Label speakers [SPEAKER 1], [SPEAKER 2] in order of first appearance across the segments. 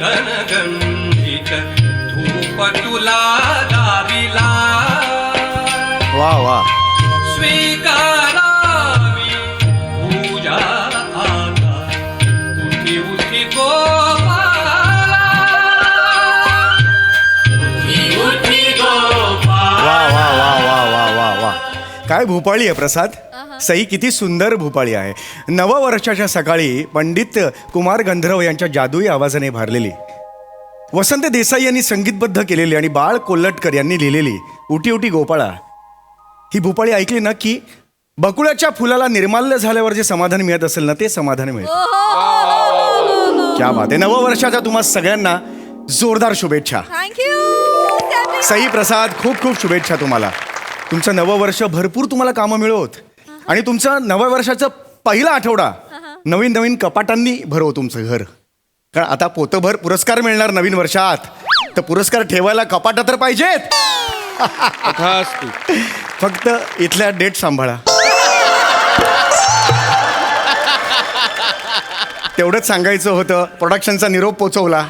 [SPEAKER 1] गणगंधित धूप तुला दाविला
[SPEAKER 2] वा वा
[SPEAKER 1] स्वीकारावी पूजा आता उठी उठी गोपाला उठी गोपाला.
[SPEAKER 2] वा वा वा वा वा वा वा काय भूपाळी आहे प्रसाद. सई किती सुंदर भूपाळी आहे. नववर्षाच्या सकाळी पंडित कुमार गंधर्व यांच्या जादुई आवाजाने भारलेली, वसंत देसाई यांनी संगीतबद्ध केलेली आणि बाळ कोल्हटकर यांनी लिहिलेली उटी उटी गोपाळा ही भूपाळी ऐकली ना की बकुळाच्या फुलाला निर्माल्य झाल्यावर जे समाधान मिळत असेल ना ते समाधान मिळतं. क्या बात आहे. नववर्षाच्या तुम्हा सगळ्यांना जोरदार शुभेच्छा.
[SPEAKER 3] थँक्यू.
[SPEAKER 2] सई प्रसाद खूप खूप शुभेच्छा तुम्हाला. तुमचं नववर्ष भरपूर तुम्हाला कामं मिळवत आणि तुमचं नव्या वर्षाचं पहिला आठवडा नवीन नवीन कपाटांनी भरव तुमचं घर. कारण आता पोतभर पुरस्कार मिळणार नवीन वर्षात, तर पुरस्कार ठेवायला कपाटं तर पाहिजेत. फक्त इथल्या डेट सांभाळा. तेवढंच सांगायचं होतं. प्रोडक्शनचा निरोप पोचवला.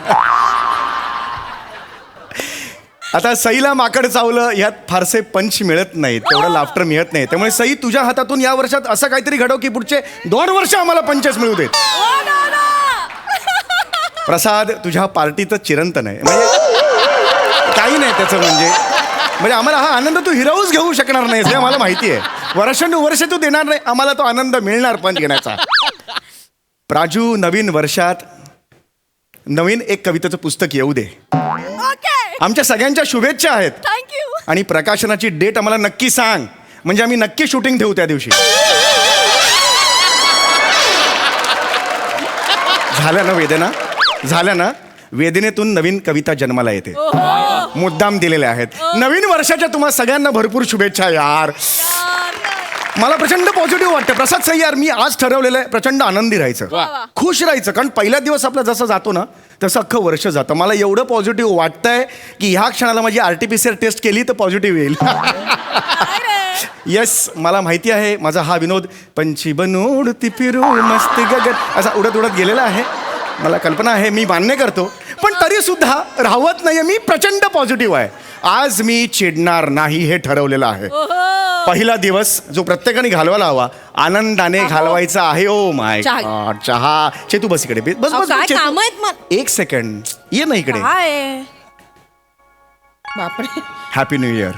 [SPEAKER 2] आता सईला माकड चावलं यात फारसे पंच मिळत नाहीत, तेवढं लाफ्टर मिळत नाही. त्यामुळे सई तुझ्या हातातून या वर्षात असं काहीतरी घडव की पुढचे 2 वर्ष आम्हाला पंचच मिळू देत. प्रसाद तुझ्या पार्टीचं चिरंतन आहे, म्हणजे काही नाही त्याचं. म्हणजे आम्हाला हा आनंद तू हिरावूच घेऊ शकणार नाही हे आम्हाला माहिती आहे. वर्षानुवर्ष तू देणार नाही, आम्हाला तो आनंद मिळणार पंच घेण्याचा. प्राजू नवीन वर्षात नवीन एक कवितेचं पुस्तक येऊ दे. आमच्या सगळ्यांच्या शुभेच्छा आहेत.
[SPEAKER 3] थँक्यू.
[SPEAKER 2] आणि प्रकाशनाची डेट आम्हाला नक्की सांग, म्हणजे आम्ही नक्की शूटिंग ठेवू त्या दिवशी. झाल्या ना वेदना, झाल्या ना. वेदनेतून नवीन कविता जन्माला येते. मुद्दाम दिलेल्या आहेत. नवीन वर्षाच्या तुम्हा सगळ्यांना भरपूर शुभेच्छा यार. मला प्रचंड पॉझिटिव्ह वाटतं. प्रसाद सई यार, मी आज ठरवलेलं आहे प्रचंड आनंदी राहायचं, खुश राहायचं. कारण पहिला दिवस आपला जसं जातो ना तसं अख्खं वर्ष जातं. मला एवढं पॉझिटिव्ह वाटतंय की ह्या क्षणाला माझी RT-PCR टेस्ट केली तर पॉझिटिव्ह येईल. येस, मला माहिती आहे माझा हा विनोद पंछी बनूड ती फिरू मस्त गगन असा उडत उडत गेलेला आहे. मला कल्पना आहे, मी मान्य करतो. पण तरी सुद्धा राहवत नाहीये. मी प्रचंड पॉझिटिव्ह आहे. आज मी चिडणार नाही हे ठरवलेलं आहे. पहिला दिवस जो प्रत्येकाने घालवायला हवा आनंदाने घालवायचा आहे. Oh my God. चहा. चेतू बस इकडे. बस बस
[SPEAKER 3] काय
[SPEAKER 2] चेतू.
[SPEAKER 3] काम आहेत मग?
[SPEAKER 2] एक सेकंड ये ना इकडे.
[SPEAKER 3] बापरे.
[SPEAKER 2] Happy new year.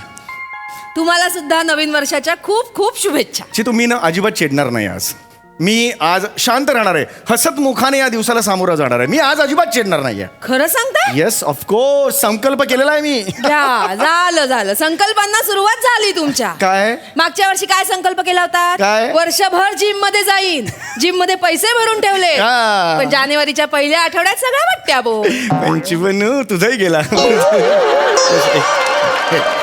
[SPEAKER 3] तुम्हाला सुद्धा नवीन वर्षाच्या खूप खूप शुभेच्छा.
[SPEAKER 2] चेतू मी ना अजिबात चिडणार नाही आज. मी आज शांत राहणार आहे. हसत मुखाने या दिवसाला सामोरं जाणार आहे. मी आज अजिबात चिडणार नाहीये.
[SPEAKER 3] खरं सांगताय?
[SPEAKER 2] Yes of course. संकल्प केलेला आहे मी.
[SPEAKER 3] झालं. संकल्पांना सुरुवात झाली तुमच्या.
[SPEAKER 2] काय
[SPEAKER 3] मागच्या वर्षी काय संकल्प केला होता?
[SPEAKER 2] काय?
[SPEAKER 3] वर्षभर जिम मध्ये जाईन. जिम मध्ये पैसे भरून ठेवले.
[SPEAKER 2] हा.
[SPEAKER 3] पण जानेवारीच्या पहिल्या आठवड्यात सगळं वाटत्या बो.
[SPEAKER 2] पंचवनू तुझाही गेला.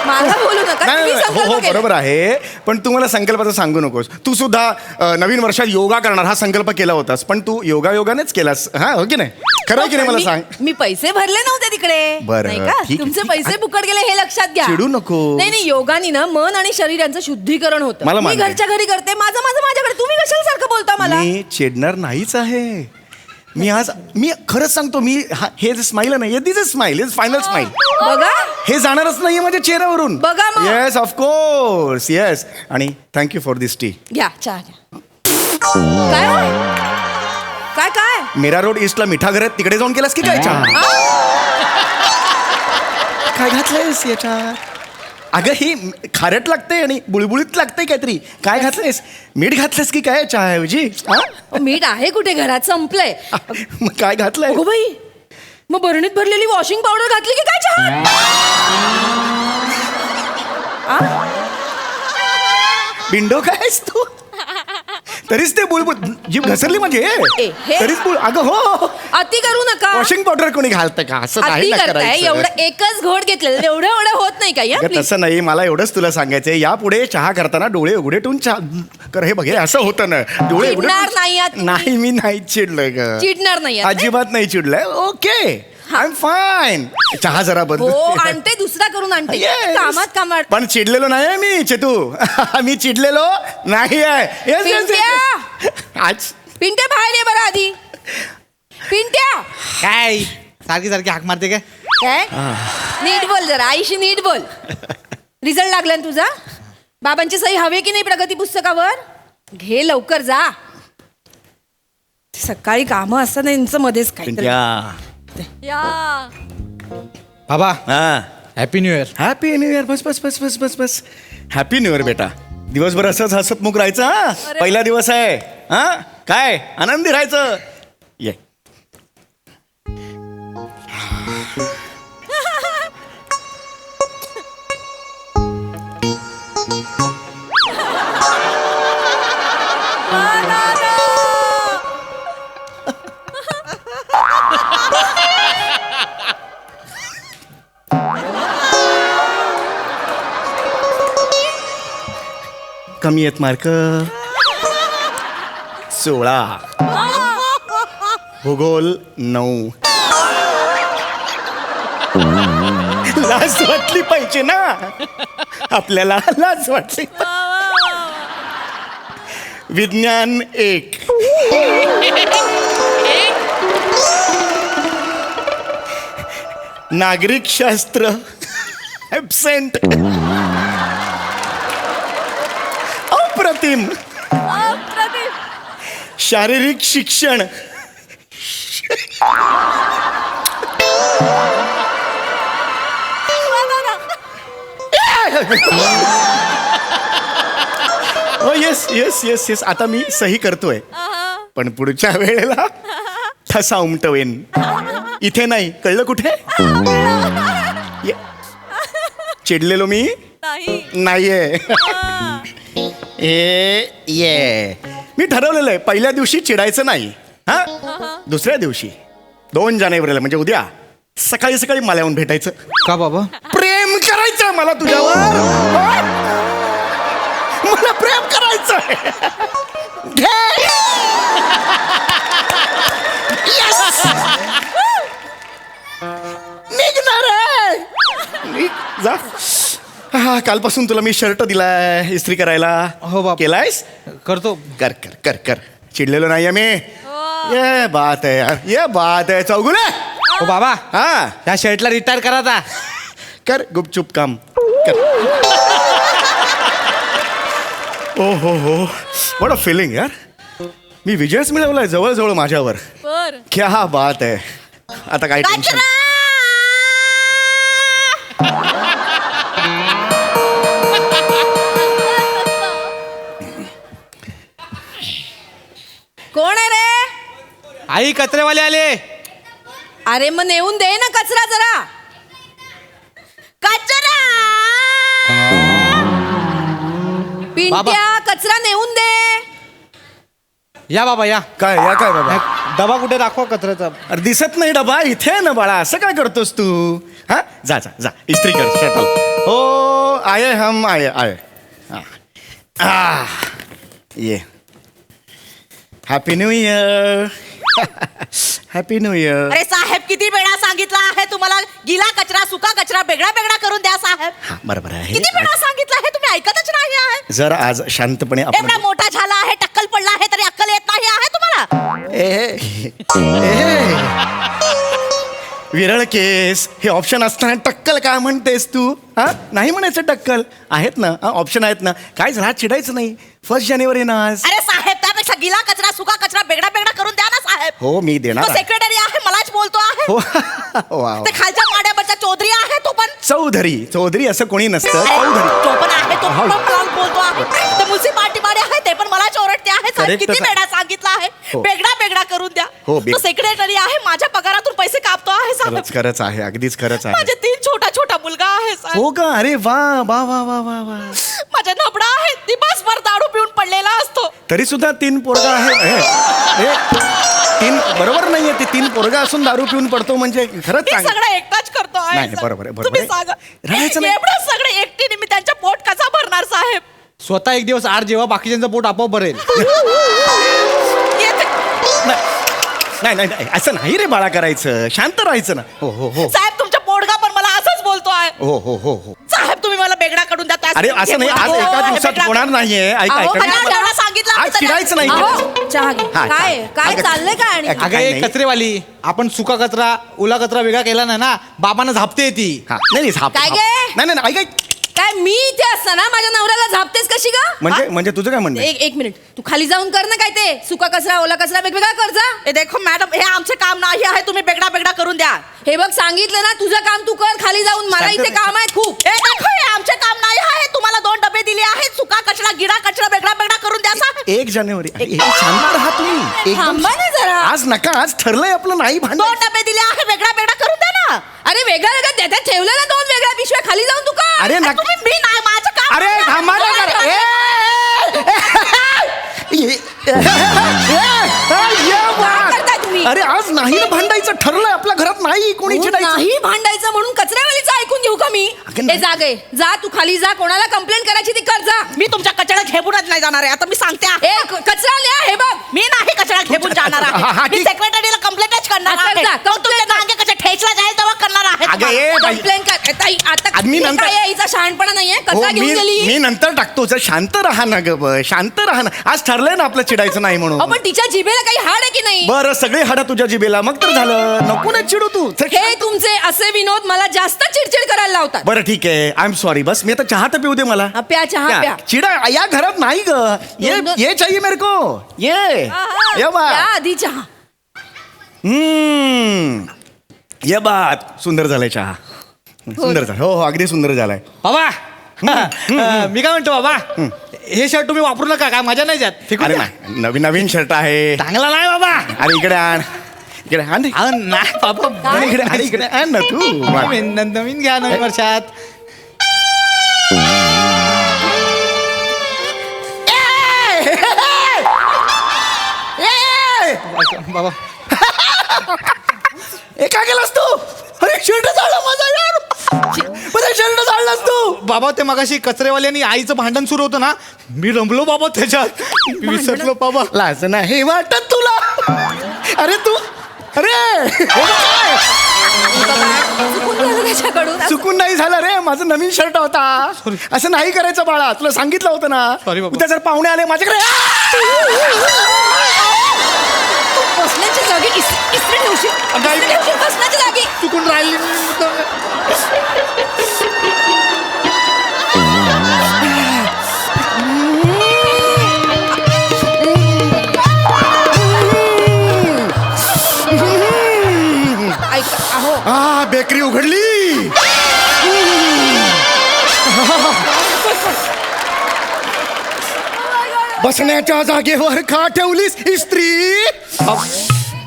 [SPEAKER 3] मला बोलू नका. तुम्ही
[SPEAKER 2] हो
[SPEAKER 3] संकल्प
[SPEAKER 2] हो
[SPEAKER 3] केले.
[SPEAKER 2] बरोबर आहे. पण तू मला संकल्पाचं सांगू नकोस. तू सुद्धा नवीन वर्षात योगा करणार हा संकल्प केला होतास, पण तू योगायोगानेच केलास. हा हो की नाही? खरं की नाही मला सांग.
[SPEAKER 3] मी पैसे भरले नव्हते तिकडे.
[SPEAKER 2] बरं,
[SPEAKER 3] नाही का?
[SPEAKER 2] ठीक.
[SPEAKER 3] तुमचे पैसे फुकट गेले हे लक्षात घ्या.
[SPEAKER 2] चिडू नको.
[SPEAKER 3] नाही योगानी ना मन आणि शरीर यांचं शुद्धीकरण होतं.
[SPEAKER 2] मला
[SPEAKER 3] मी
[SPEAKER 2] मान्य आहे.
[SPEAKER 3] घरच्या घरी करते. माझ्याकडे. तुम्ही कशाला सारखं बोलता मला?
[SPEAKER 2] मी चिडणार नाहीच आहे. मी खरंच सांगतो. हे जे स्माईल आहे ना, this is smile, is final smile.
[SPEAKER 3] बघा
[SPEAKER 2] हे जाणारच नाहीये माझ्या चेहऱ्यावरून.
[SPEAKER 3] बघा मग.
[SPEAKER 2] Yes of course. येस. आणि थँक्यू फॉर दिस टी.
[SPEAKER 3] घ्या चहा घ्या. काय हो? काय
[SPEAKER 2] मीरा रोड ईस्टला मिठागर आहेत, तिकडे जाऊन केलास की काय चहा? काय घातलंयस याच्यात? अगं ही खारट लागते आणि बुळबुळीत लागते काहीतरी. काय घातलंयस? मीठ घातलंस की काय चहाऐवजी?
[SPEAKER 3] मीठ आहे कुठे घरात? संपलंय.
[SPEAKER 2] मग काय घातलंय?
[SPEAKER 3] हो बाई, मग बरणीत भरलेली वॉशिंग पावडर घातली की काय चहा?
[SPEAKER 2] बिंडो कायस तू? तरीच ते बुळबुळ जीभ घसरली म्हणजे. तरीच बुळ. अगं हो,
[SPEAKER 3] अति करू नका.
[SPEAKER 2] वॉशिंग पावडर कोणी घालतं का? असं
[SPEAKER 3] अति
[SPEAKER 2] नाही ना
[SPEAKER 3] करताय.
[SPEAKER 2] करायचं.
[SPEAKER 3] एवढं एकच घोट घेतलेलं एवढं होत नाही का?
[SPEAKER 2] अगं, तसं नाही. मला एवढंच तुला सांगायचंय, यापुढे चहा करताना डोळे उघडे ठेवून चहा कर. हे बघ हे असं होतं ना. डोळे उघडे
[SPEAKER 3] चिडणार नाही आहात तुम्ही?
[SPEAKER 2] नाही, मी नाही चिडलोय ग.
[SPEAKER 3] चिडणार नाही आहात?
[SPEAKER 2] अजिबात नाही चिडलंय. Okay, I am fine. चहा जरा बंद.
[SPEAKER 3] हो आणते, दुसरा करून आणते.
[SPEAKER 2] Yes.
[SPEAKER 3] कामात
[SPEAKER 2] पण चिडलेलो नाही आहे मी चेतू. मी चिडलेलो नाही आहे. Yes, yes, yes. आज
[SPEAKER 3] पिंट्या बाहेर ये बरं आधी. पिंट्या
[SPEAKER 4] काय सारखी सारखी हाक मारते काय?
[SPEAKER 3] काय नीट बोल जरा, आईशी नीट बोल. रिझल्ट लागला ना तुझा? बाबांची सही हवी की नाही प्रगती पुस्तकावर? घे लवकर जा. सकाळी कामं असतात ना यांचं मध्येच काय.
[SPEAKER 2] पिंट्या.
[SPEAKER 4] बाबा
[SPEAKER 2] हा
[SPEAKER 4] happy new year.
[SPEAKER 2] Happy new year. बस बस बस बस बस बस. हॅपी न्यू इयर बेटा. दिवसभर असंच हसतमुख राहायचं हा. पहिला दिवस आहे हा. काय आनंदी राहायचं. ये कमी आहेत मार्क. 16. भूगोल 9. लाज वाटली पाहिजे ना आपल्याला. लाज वाटली. विज्ञान 1. नागरिक शास्त्र ॲब्सेंट. अप्रतिम. शारीरिक शिक्षण हो. Yes yes yes yes. आता मी सही करतोय पण पुढच्या वेळेला ठसा उमटवेन. इथे नाही, कळलं कुठे? ये. चिडलेलो मी नाहीये. ये मी ठरवलेलं आहे पहिल्या दिवशी चिडायचं नाही हा. दुसऱ्या दिवशी 2 जानेवारीला म्हणजे उद्या सकाळी सकाळी मला येऊन भेटायचं.
[SPEAKER 4] का बाबा?
[SPEAKER 2] प्रेम करायचं मला तुझ्यावर. मला प्रेम करायचं. निघणार आहे. जा. हा कालपासून तुला मी शर्ट दिलाय इस्त्री करायला.
[SPEAKER 4] हो बाबा.
[SPEAKER 2] केलायस?
[SPEAKER 4] करतो.
[SPEAKER 2] कर कर कर कर. चिडलेलो नाहीये मी. ये बात आहे यार. ये बात आहे चौगुले.
[SPEAKER 4] हो बाबा
[SPEAKER 2] हा
[SPEAKER 4] त्या शर्टला रिटायर करा आता.
[SPEAKER 2] कर गुपचूप काम कर. ओ हो व्हॉट अ फिलिंग यार. मी विजयच मिळवलाय जवळजवळ माझ्यावर. क्या बात आहे. आता काय टेन्शन.
[SPEAKER 3] कोण आहे रे?
[SPEAKER 4] आई कचरेवाले आले.
[SPEAKER 3] अरे मग नेऊन दे ना कचरा जरा. कचरा पिंट्या, कचरा नेऊन दे.
[SPEAKER 4] या बाबा या.
[SPEAKER 2] काय या काय बाबा.
[SPEAKER 4] डबा कुठे दाखवा कचऱ्याचा.
[SPEAKER 2] अरे दिसत नाही डबा. इथे आहे ना बाळा. असं काय करतोस तू हा. जा जा जा इस्त्री कर शर्ट. हो आये हम आये आये. ये happy new year. Happy new year.
[SPEAKER 5] अरे साहेब, किती वेळा सांगितलं आहे तुम्हाला गिला कचरा सुका कचरा वेगळा वेगळा करून द्या साहेब.
[SPEAKER 2] हा बरोबर आहे.
[SPEAKER 5] किती वेळा सांगितलं आहे, तुम्ही ऐकतच नाही आहे.
[SPEAKER 2] जर आज शांतपणे आपण
[SPEAKER 5] एवढा मोठा झाला आहे, टक्कल पडला आहे तरी अक्कल येत नाही आहे तुम्हाला.
[SPEAKER 2] विरळ केस हे ऑप्शन असताना टक्कल काय म्हणतेस तू हा. नाही म्हणायचं टक्कल. आहेत ना ऑप्शन आहेत ना. काय झालं चिडायचं नाही. 1 जानेवारी ना आज.
[SPEAKER 5] अरे साहेब, त्यापेक्षा गिला कचरा सुका कचरा वेगळा वेगळा करून द्या ना साहेब.
[SPEAKER 2] हो मी देणार आहे.
[SPEAKER 5] सेक्रेटरी आहे, मलाच बोलतो आहे.
[SPEAKER 2] हो वा
[SPEAKER 5] ते खालच्या माड्यावरचा चौधरी आहे तो पण.
[SPEAKER 2] चौधरी असं कोणी नसतं. चौधरी
[SPEAKER 5] तो पण आहे, तो पण मला बोलतो आहे. ते म्युन्सिपाल्टी मध्ये आहे ते पण मलाच ओरडते आहे. साहेब
[SPEAKER 2] Correct
[SPEAKER 5] किती
[SPEAKER 2] आहे.
[SPEAKER 5] वेळा सांगितलं आहे
[SPEAKER 2] हो.
[SPEAKER 5] वेगळा वेगळा करून द्या.
[SPEAKER 2] हो,
[SPEAKER 5] तो सेक्रेटरी आहे, माझ्या पगारातून पैसे कापतो आहे साहेब.
[SPEAKER 2] खरंच आहे. अगदीच खरंच आहे.
[SPEAKER 5] माझे 3 छोटा मुलगा आहे साहेब.
[SPEAKER 2] हो का. अरे वा वा वा वा वा वा.
[SPEAKER 5] माझा नबडा आहे, दिवसभर दारू पिऊन पडलेला असतो.
[SPEAKER 2] तरी सुद्धा 3 पोरगा आहे. हे 3 बरोबर नाहीये. ते 3 पोरगा असून दारू पिऊन पडतो म्हणजे खरंच
[SPEAKER 5] ते
[SPEAKER 2] चांगलं.
[SPEAKER 5] सगळं एकटाच करतो आहे
[SPEAKER 2] नाही,
[SPEAKER 5] साहेब.
[SPEAKER 2] बरोबर आहे, बरोबर
[SPEAKER 5] तुम्ही
[SPEAKER 2] आहे.
[SPEAKER 5] सांगा,
[SPEAKER 2] राहायचं नाही.
[SPEAKER 5] एवढं सगळं एकटीने मी त्यांच्या पोट कसा भरणार साहेब.
[SPEAKER 4] स्वतः एक दिवस आड जेव्हा बाकीच्यांचं पोट आपोआप भरेल.
[SPEAKER 5] येते.
[SPEAKER 2] नाही नाही नाही असं नाही रे बाळा करायचं. शांत राहायचं ना. हो हो हो
[SPEAKER 5] साहेब तुमचा पोटगा पण मला असंच बोलतो आहे.
[SPEAKER 2] हो हो हो हो.
[SPEAKER 5] साहेब तुम्ही मला बेगडा कडून द्या.
[SPEAKER 2] अरे असं नाही. आज एका दिवसात होणार नाहीये. ऐका
[SPEAKER 5] अहो,
[SPEAKER 2] ऐका
[SPEAKER 5] मला जेवढं सांगितलं
[SPEAKER 2] आज चिडायचं नाही.
[SPEAKER 3] अहो, चहा घे.
[SPEAKER 2] हा,
[SPEAKER 3] काय
[SPEAKER 2] चहा.
[SPEAKER 3] काय
[SPEAKER 2] अगं,
[SPEAKER 3] चाललंय काय आणि
[SPEAKER 2] अगं,
[SPEAKER 4] अगं
[SPEAKER 2] काय
[SPEAKER 4] एक
[SPEAKER 2] नाही.
[SPEAKER 4] कचरेवाली आपण सुका कचरा ओला कचरा वेगळा केला नाही ना बाबांना झापते ती.
[SPEAKER 2] हा, नाही नाही, झाप
[SPEAKER 3] काय
[SPEAKER 2] झाप.
[SPEAKER 3] गे?
[SPEAKER 2] नाही नाही ऐक
[SPEAKER 3] काय मी इथे असताना माझ्या नवऱ्याला झापतेस कशी ग
[SPEAKER 2] म्हणजे तुझं काय म्हणणं आहे?
[SPEAKER 3] एक मिनिट तू खाली जाऊन कर ना काय ते सुका कचरा ओला कचरा वेगवेगळा कर जा.
[SPEAKER 5] ए देखो मॅडम हे आमचे काम नाही आहे तुम्ही बेगडा बेगडा करून द्या.
[SPEAKER 3] हे बघ सांगितलं ना तुझं काम तू कर खाली जाऊन मला
[SPEAKER 2] शांत
[SPEAKER 3] इथे
[SPEAKER 2] बस.
[SPEAKER 3] काम आहेत खूप.
[SPEAKER 5] ए देखो हे आमचे काम नाही आहे तुम्हाला 2 डबे दिले आहेत सुका कचरा गिरा कचरा बेगडा बेगडा करून द्या सा.
[SPEAKER 2] 1 जानेवारी अरे, शांत राहा तुम्ही
[SPEAKER 3] थांबा ना जरा.
[SPEAKER 2] आज नका, आज ठरलंय आपलं नाही
[SPEAKER 5] 2
[SPEAKER 2] भांडण.
[SPEAKER 5] डबे दिले आहे बेगडा बेगडा करून द्या ना.
[SPEAKER 3] अरे वेगळं वेगळं त्याच्यात ठेवलं ना 2 वेगळ्या पिशव्या खाली जाऊन तू कर.
[SPEAKER 2] अरे
[SPEAKER 5] ए,
[SPEAKER 2] नका.
[SPEAKER 5] तुम्ही मी नाही माझं काम
[SPEAKER 2] अरे
[SPEAKER 5] आहे.
[SPEAKER 2] थांबा ना जरा.
[SPEAKER 3] काय करताय तुम्ही?
[SPEAKER 2] अरे आज नाही ना भांडायचं ठरलंय आपल्या घरात नाही कोणी
[SPEAKER 3] तू
[SPEAKER 2] चिडायचं.
[SPEAKER 3] नाही भांडायचं म्हणून कचऱ्यावालीचं ऐकून घेऊ का मी?
[SPEAKER 2] अगं
[SPEAKER 3] ए
[SPEAKER 2] नाही.
[SPEAKER 3] जा गे जा तू खाली जा कोणाला कंप्लेंट करायची ती कर जा.
[SPEAKER 5] मी तुमच्या कचरा घेऊनच नाही जाणार आहे आता मी सांगते आहे.
[SPEAKER 3] ए कचरा न्या हे बघ.
[SPEAKER 5] मी नाही कचरा घेऊन जाणार
[SPEAKER 2] हा, हा,
[SPEAKER 5] आहे मी
[SPEAKER 2] ठीक.
[SPEAKER 5] सेक्रेटरीला कंप्लेंटच करणार
[SPEAKER 3] हा,
[SPEAKER 5] आहे
[SPEAKER 3] जा,
[SPEAKER 5] मग तुमच्या नांगे कसे ठेचला जाईल तेव्हा करणार आहे
[SPEAKER 2] अगं
[SPEAKER 5] तुम्हाला.
[SPEAKER 2] ए बाई.
[SPEAKER 3] कंप्लेंट कर ताई आता
[SPEAKER 2] आज मी
[SPEAKER 3] हे
[SPEAKER 2] नंतर-
[SPEAKER 3] काय आहे? हिचा शहाणपणा नाहीये
[SPEAKER 2] हो,
[SPEAKER 3] कचरा घेऊन
[SPEAKER 2] मी
[SPEAKER 3] गेली.
[SPEAKER 2] नंतर टाकतो जर शांत राहा ना ग शांत राहा ना आज ठरलंय ना आपलं चिडायचं नाही
[SPEAKER 3] अहो,
[SPEAKER 2] म्हणून
[SPEAKER 3] पण तिच्या जिभेला काही हाड आहे की नाही?
[SPEAKER 2] बरं सगळी हाडं तुझ्या जिबेला मग तर झालं नको ना चिडू तू चल,
[SPEAKER 3] हे तुमचे असे विनोद मला जास्त चिडचिड करायला लावतात.
[SPEAKER 2] बरं ठीक आहे आय एम सॉरी बस मी आता चहा तर पिऊ दे मला
[SPEAKER 3] हा, प्या चहा प्या.
[SPEAKER 2] चिडा या घरात नाही ग ये चाहिए मेरे को ये
[SPEAKER 3] हा, हा,
[SPEAKER 2] ये बात
[SPEAKER 3] प्या आधी चहा.
[SPEAKER 2] ये बात सुंदर झालाय चहा सुंदर झालं हो अगदी सुंदर झालाय
[SPEAKER 4] बाबा मी काय म्हणतो बाबा हे शर्ट तुम्ही वापरू नका काय मजा नाही जात फेकून
[SPEAKER 2] अरे
[SPEAKER 4] द्या.
[SPEAKER 2] नाही नवीन नवीन शर्ट आहे
[SPEAKER 4] चांगला नाही बाबा.
[SPEAKER 2] अरे इकडे आण इकडे आण रे.
[SPEAKER 4] अहो, नाही बाबा
[SPEAKER 2] अरे इकडे इकडे आण ना तू
[SPEAKER 4] नवीन घ्या नवीन वर्षात. बाबा
[SPEAKER 2] ए काय केलास तू अरे शर्ट जाळला माझा यार अरे शर्ट जाळलास तू
[SPEAKER 4] बाबा ते मगाशी कचरेवाल्यानी आईचं भांडण सुरू होतं ना मी रमलो बाबा त्याच्यात मी विसरलो बाबा.
[SPEAKER 2] लाज नाही वाटत तुला अरे तू अरे हे काय?
[SPEAKER 3] चुकून झालं त्याच्याकडून.
[SPEAKER 2] चुकून नाही झालं रे माझं नवीन शर्ट होता असं नाही करायचं बाळा तुला सांगितलं होतं ना
[SPEAKER 4] Sorry बाबा.
[SPEAKER 2] उद्या जर पाहुणे आले माझ्याकडे
[SPEAKER 3] बसण्याच्या जागी इस्त्री ठेवशील.
[SPEAKER 2] नाही.
[SPEAKER 3] इस्त्री ठेवशील बसण्याच्या जागी.
[SPEAKER 4] चुकून राहिली मी.
[SPEAKER 3] ऐक अहो
[SPEAKER 2] बेकरी उघडली बसण्याच्या जागेवर का ठेवलीस इस्त्री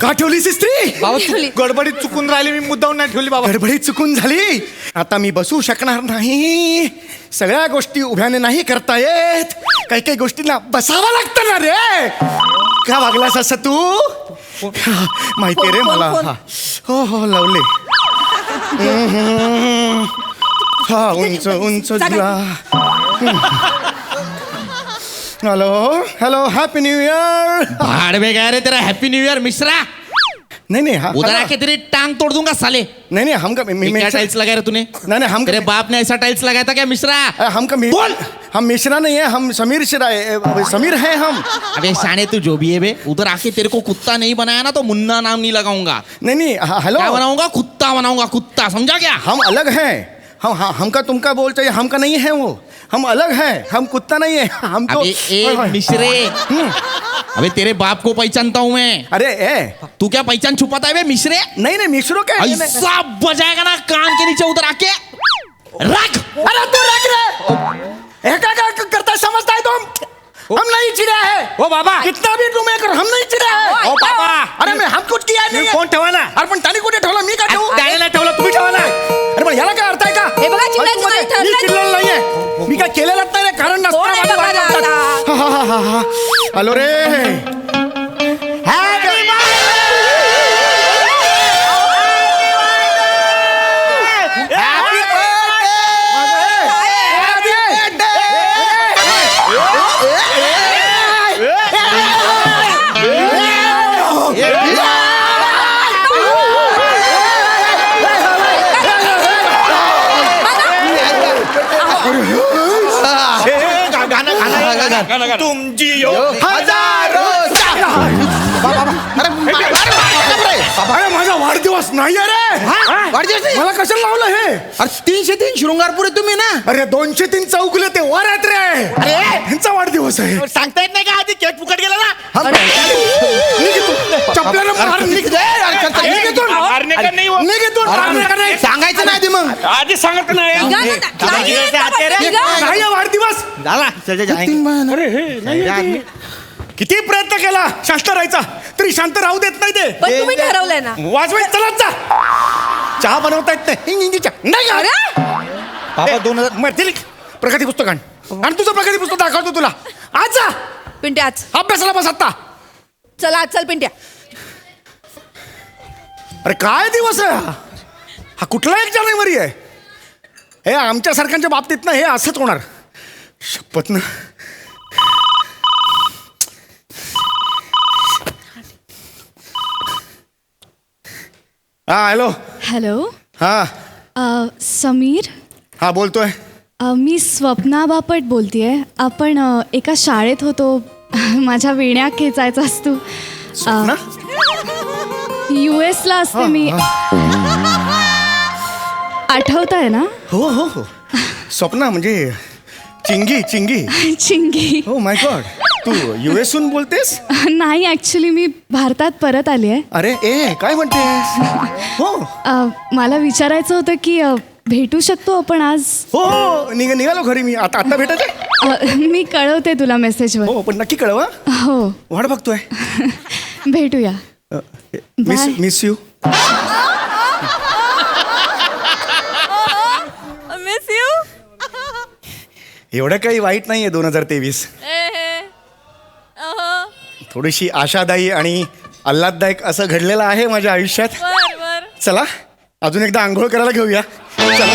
[SPEAKER 2] का ठेवलीस इस्त्री
[SPEAKER 4] बाबा
[SPEAKER 3] ठेवली.
[SPEAKER 4] तू गडबडीत चुकून राहिली मी मुद्दाहून नाही ठेवली बाबा.
[SPEAKER 2] गडबडीत चुकून झाली आता मी बसू शकणार नाही सगळ्या गोष्टी उभ्याने नाही करता येत काही काही गोष्टींना बसावं लागतं ना रे का वागलास असं तू माहिती रे मला
[SPEAKER 3] कोण?
[SPEAKER 2] हा. हो हो लावले हा उंच उंच
[SPEAKER 3] जागा.
[SPEAKER 2] Hello hello happy new year
[SPEAKER 6] भाड़ में गया रे तेरा हैप्पी न्यू ईयर मिश्रा
[SPEAKER 2] नहीं नहीं हाँ
[SPEAKER 6] उधर
[SPEAKER 2] हाँ,
[SPEAKER 6] आके तेरी टांग तोड़ दूंगा साले
[SPEAKER 2] नहीं नहीं हम का
[SPEAKER 6] ये क्या टाइल्स लगाया रे तूने
[SPEAKER 2] नहीं नहीं हम
[SPEAKER 6] तेरे बाप ने ऐसा टाइल्स लगाया था क्या मिश्रा
[SPEAKER 2] हम का
[SPEAKER 6] बोल!
[SPEAKER 2] हम मिश्रा नहीं है हम समीर शिरा समीर हैं हम
[SPEAKER 6] अबे शाने तू जो भी है बे उधर आके तेरे को कुत्ता नहीं बनाया ना तो मुन्ना नाम नहीं लगाऊंगा
[SPEAKER 2] नहीं नहीं हेलो
[SPEAKER 6] क्या बनाऊंगा कुत्ता बनाऊंगा कुत्ता समझा क्या
[SPEAKER 2] हम अलग हैं हम हमका तुमका बोल चाहिए हमका नहीं है वो हम अलग हैं हम कुत्ता नहीं है हम तो
[SPEAKER 6] अबे ए मिश्रे अबे तेरे बाप को पहचानता हूँ मैं
[SPEAKER 2] अरे ए
[SPEAKER 6] तू क्या पहचान छुपाता है बे मिश्रे
[SPEAKER 2] नहीं नहीं मिश्रो क्या है?
[SPEAKER 6] ऐसा बजाएगा ना कान के नीचे उधर आके रख
[SPEAKER 2] अरे तू रख रे ए क्या करता है समझता है तुम हम नहीं चिड़ा है
[SPEAKER 4] ओ बाबा
[SPEAKER 2] कितना भी तुम्हें कर हम नहीं चिड़ा है
[SPEAKER 4] ओ बाबा
[SPEAKER 2] अरे मैं हम कुछ किया नहीं
[SPEAKER 4] मी
[SPEAKER 2] है.
[SPEAKER 4] फोन ठेवा ना
[SPEAKER 2] अरे पण त्याने कुठे ठेवला मी का ठेवू
[SPEAKER 4] त्याने नाही ठेवलं तुम्ही ठेवा ना.
[SPEAKER 2] अरे पण याला काय अर्थ आहे का
[SPEAKER 3] हे बघा, चिडवायचं नाही, ठरलंय
[SPEAKER 2] मी
[SPEAKER 3] तू.
[SPEAKER 2] चिडलेलं नाहीये मी काय केलेलंच नाही रे, कारण
[SPEAKER 3] कोण आहे
[SPEAKER 2] नसतं
[SPEAKER 3] बघा
[SPEAKER 2] माझ्या
[SPEAKER 3] दादा?
[SPEAKER 2] वाट्यात. हा, हा, हा, हा. हॅलो रे तुम जियो वाढदिवस नाही अरे
[SPEAKER 6] वाढदिवस नाही?
[SPEAKER 2] मला कशाला लावलं हे
[SPEAKER 6] अरे 303 शृंगारपूर आहे तुम्ही ना.
[SPEAKER 2] अरे 203 चौकले ते वर आहेत रे
[SPEAKER 4] अरे
[SPEAKER 2] ह्यांचा वाढदिवस आहे
[SPEAKER 4] सांगता येत नाही का आधी केक फुकट गेला ना
[SPEAKER 2] निघ इथून. चपल्यानं मार, निघ. निघ इथून.
[SPEAKER 1] मारणे का नाही हो?
[SPEAKER 2] निघ इथून. मारणे का नाही?
[SPEAKER 6] सांगायचं नाही आधी मग.
[SPEAKER 1] आधी सांगत नाही
[SPEAKER 3] निघा ना. नाही येत का पण? निघा.
[SPEAKER 2] नाही आहे वाढदिवस
[SPEAKER 4] झाला
[SPEAKER 2] किती प्रयत्न केला शांत राहायचा तरी शांत राहू देत नाही ते
[SPEAKER 3] पण तुम्ही ठरवलंय ना.
[SPEAKER 2] वाजवायच चला जा चहा बनवता येत नाही हिंग, हिंग, चहा. नाही
[SPEAKER 3] अरे
[SPEAKER 2] बाबा 2000 मरतील प्रगती पुस्तक आण आणि तुझं प्रगती पुस्तक दाखवतो तुला आज जा
[SPEAKER 3] पिंट्या आज
[SPEAKER 2] अभ्यासाला बस आता
[SPEAKER 3] चला आज चल पिंट्या.
[SPEAKER 2] अरे काय दिवस आहे हा कुठला 1 जानेवारी आहे हे आमच्या सारख्यांच्या बाबतीत ना हे असंच होणार शपथ ना हा हॅलो
[SPEAKER 7] हॅलो
[SPEAKER 2] हा
[SPEAKER 7] समीर
[SPEAKER 2] हा बोलतोय
[SPEAKER 7] मी स्वप्ना बापट बोलतेय. आपण एका शाळेत होतो. माझ्या वेण्या खेचायचास तू.
[SPEAKER 2] ना
[SPEAKER 7] US ला असते मी. आठवत आहे ना?
[SPEAKER 2] हो हो हो स्वप्ना म्हणजे चिंगी चिंगी
[SPEAKER 7] चिंगी.
[SPEAKER 2] हो माय गॉड तू US हून बोलतेस
[SPEAKER 7] नाही ॲक्च्युली मी भारतात परत आली आहे.
[SPEAKER 2] अरे ए काय म्हणतेस हो
[SPEAKER 7] मला विचारायचं होतं की भेटू शकतो आपण आज?
[SPEAKER 2] हो निघालो घरी मी आता आता भेटायचं
[SPEAKER 7] मी कळवते तुला मेसेजवर.
[SPEAKER 2] हो पण नक्की कळवा
[SPEAKER 7] हो
[SPEAKER 2] वाट बघतोय
[SPEAKER 7] भेटूया.
[SPEAKER 2] Miss
[SPEAKER 7] Bye.
[SPEAKER 2] Miss you
[SPEAKER 3] miss you.
[SPEAKER 2] एवढं काही वाईट नाहीये 2023 थोडीशी आशादायी आणि आल्हाददायक असं घडलेलं आहे माझ्या आयुष्यात चला अजून एकदा आंघोळ करायला घेऊया चला